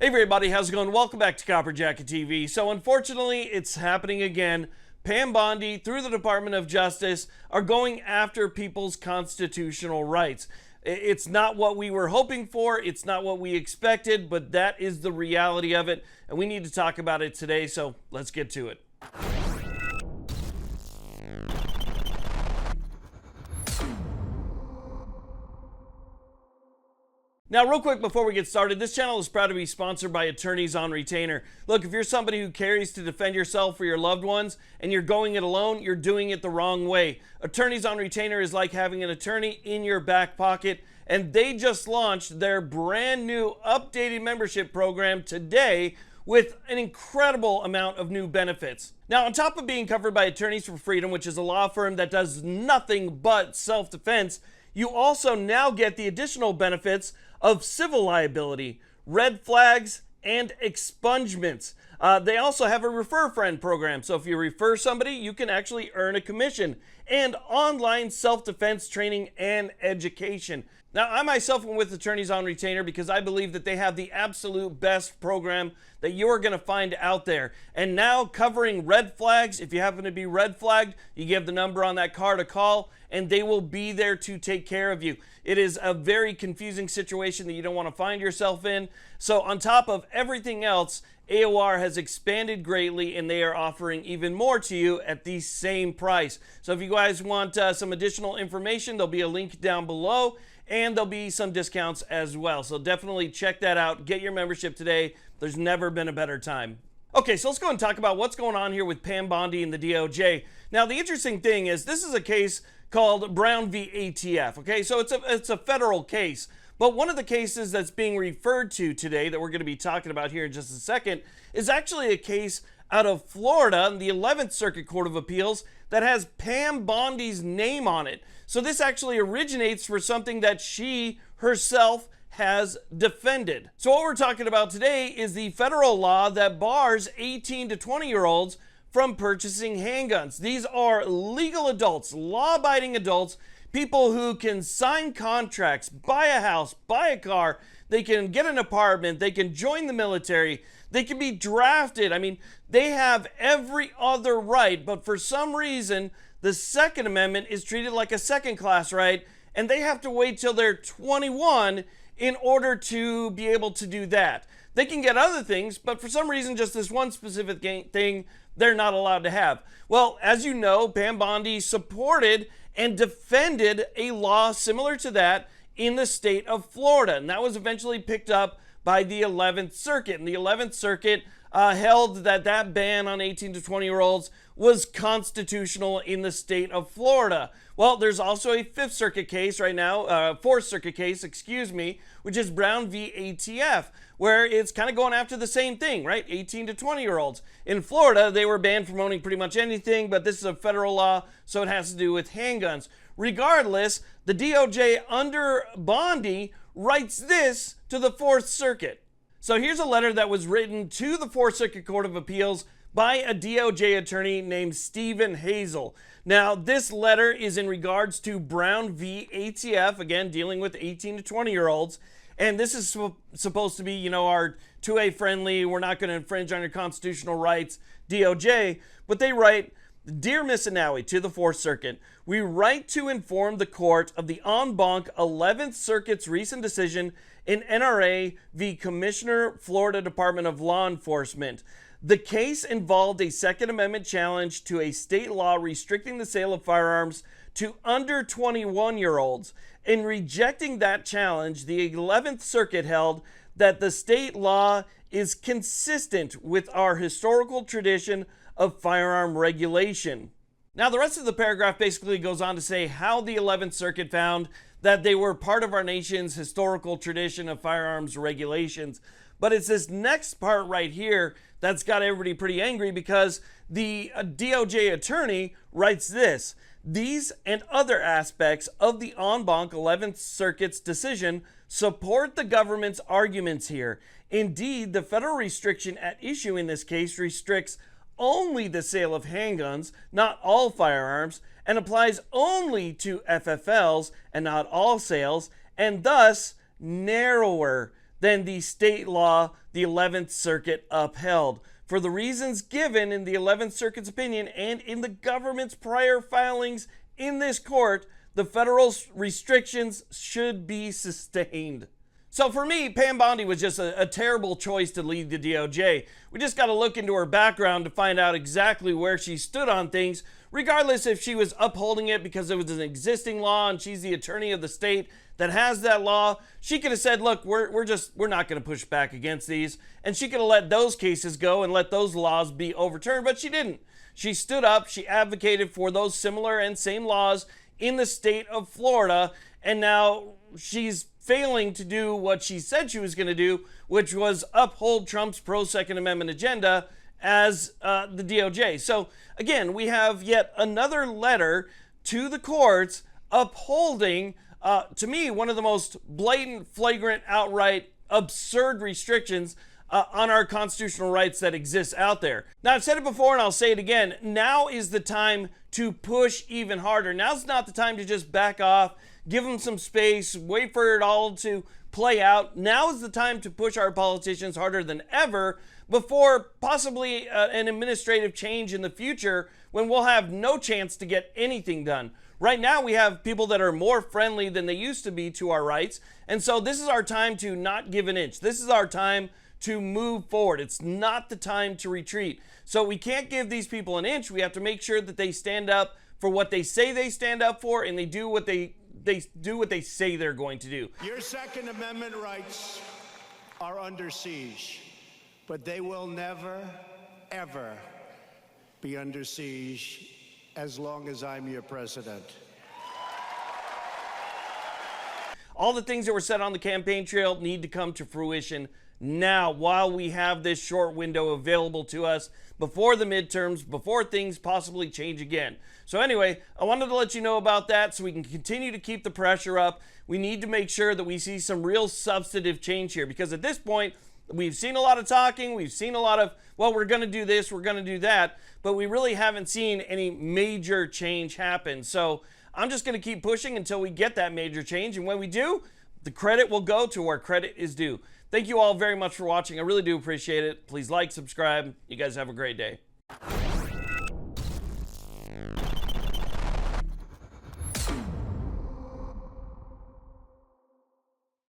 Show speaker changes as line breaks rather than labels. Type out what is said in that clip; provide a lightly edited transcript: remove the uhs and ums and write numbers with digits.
Hey everybody, how's it going? Welcome back to Copper Jacket TV. So unfortunately, it's happening again. Pam Bondi, through the Department of Justice, are going after people's constitutional rights. It's not what we were hoping for, it's not what we expected, but that is the reality of it, and we need to talk about it today, so let's get to it. Now, real quick before we get started, this channel is proud to be sponsored by Attorneys on Retainer. Look, if you're somebody who carries to defend yourself or your loved ones and you're going it alone, you're doing it the wrong way. Attorneys on Retainer is like having an attorney in your back pocket, and they just launched their brand new updated membership program today with an incredible amount of new benefits. Now, on top of being covered by Attorneys for Freedom, which is a law firm that does nothing but self-defense, you also now get the additional benefits of civil liability, red flags, and expungements. They also have a refer friend program, so if you refer somebody, you can actually earn a commission, and online self-defense training and education. Now, I myself am with Attorneys on Retainer because I believe that they have the absolute best program that you're going to find out there. And now covering red flags, if you happen to be red flagged, you give the number on that card a call and they will be there to take care of you. It is a very confusing situation that you don't want to find yourself in. So on top of everything else, AOR has expanded greatly and they are offering even more to you at the same price. So if you guys want some additional information, there'll be a link down below. And there'll be some discounts as well. So definitely check that out. Get your membership today. There's never been a better time. Okay, so let's go and talk about what's going on here with Pam Bondi and the DOJ. Now, the interesting thing is this is a case called Brown v. ATF. Okay, so it's a federal case. But one of the cases that's being referred to today that we're going to be talking about here in just a second is actually a case out of Florida, the 11th Circuit Court of Appeals, that has Pam Bondi's name on it. So this actually originates for something that she herself has defended. So what we're talking about today is the federal law that bars 18 to 20-year-olds from purchasing handguns. These are legal adults, law-abiding adults, people who can sign contracts, buy a house, buy a car, they can get an apartment, they can join the military, they can be drafted. I mean, they have every other right, but for some reason, the Second Amendment is treated like a second-class right, and they have to wait till they're 21 in order to be able to do that. They can get other things, but for some reason, just this one specific thing, they're not allowed to have. Well, as you know, Pam Bondi supported and defended a law similar to that in the state of Florida, and that was eventually picked up by the 11th Circuit. And the 11th Circuit held that that ban on 18 to 20-year-olds was constitutional in the state of Florida. Well, there's also a 5th Circuit case right now, 4th Circuit case, excuse me, which is Brown v. ATF, where it's kind of going after the same thing, right? 18 to 20-year-olds. In Florida, they were banned from owning pretty much anything, but this is a federal law, so it has to do with handguns. Regardless, the DOJ under Bondi writes this to the 4th Circuit. So here's a letter that was written to the 4th Circuit Court of Appeals by a DOJ attorney named Stephen Hazel. Now, this letter is in regards to Brown v. ATF, again, dealing with 18 to 20-year-olds. And this is supposed to be, you know, our 2A friendly, we're not going to infringe on your constitutional rights, DOJ. But they write, "Dear Miss Anawi, to the 4th Circuit, we write to inform the court of the en banc 11th Circuit's recent decision in NRA v. Commissioner, Florida Department of Law Enforcement. The case involved a Second Amendment challenge to a state law restricting the sale of firearms to under 21-year-olds. In rejecting that challenge, the 11th Circuit held that the state law is consistent with our historical tradition of firearm regulation." Now, the rest of the paragraph basically goes on to say how the 11th Circuit found that they were part of our nation's historical tradition of firearms regulations. But it's this next part right here that's got everybody pretty angry because the DOJ attorney writes this: "These and other aspects of the en banc 11th Circuit's decision support the government's arguments here. Indeed, the federal restriction at issue in this case restricts only the sale of handguns, not all firearms, and applies only to FFLs and not all sales, and thus narrower than the state law the 11th Circuit upheld. For the reasons given in the 11th Circuit's opinion and in the government's prior filings in this court, the federal restrictions should be sustained. So for me, Pam Bondi was just a terrible choice to lead the DOJ. We just got to look into her background to find out exactly where she stood on things, regardless if she was upholding it because it was an existing law and she's the attorney of the state that has that law. She could have said, look, we're not going to push back against these. And she could have let those cases go and let those laws be overturned, but she didn't. She stood up, she advocated for those similar and same laws in the state of Florida, and now she's failing to do what she said she was going to do, which was uphold Trump's pro-Second Amendment agenda as the DOJ. So again, we have yet another letter to the courts upholding, to me, one of the most blatant, flagrant, outright, absurd restrictions on our constitutional rights that exists out there. Now, I've said it before and I'll say it again. Now is the time to push even harder. Now's not the time to just back off, give them some space, wait for it all to play out. Now is the time to push our politicians harder than ever before possibly an administrative change in the future when we'll have no chance to get anything done. Right now, we have people that are more friendly than they used to be to our rights. And so this is our time to not give an inch. This is our time to move forward. It's not the time to retreat. So we can't give these people an inch. We have to make sure that they stand up for what they say they stand up for, and they do what they do what they say they're going to do.
Your Second Amendment rights are under siege, but they will never, ever be under siege as long as I'm your president.
All the things that were said on the campaign trail need to come to fruition now, while we have this short window available to us before the midterms, before things possibly change again. So anyway, I wanted to let you know about that so we can continue to keep the pressure up. We need to make sure that we see some real substantive change here, because at this point, we've seen a lot of talking, we've seen a lot of, well, we're going to do this, we're going to do that, but we really haven't seen any major change happen. So I'm just going to keep pushing until we get that major change, and when we do, the credit will go to where credit is due. Thank you all very much for watching. I really do appreciate it. Please like, subscribe. You guys have a great day.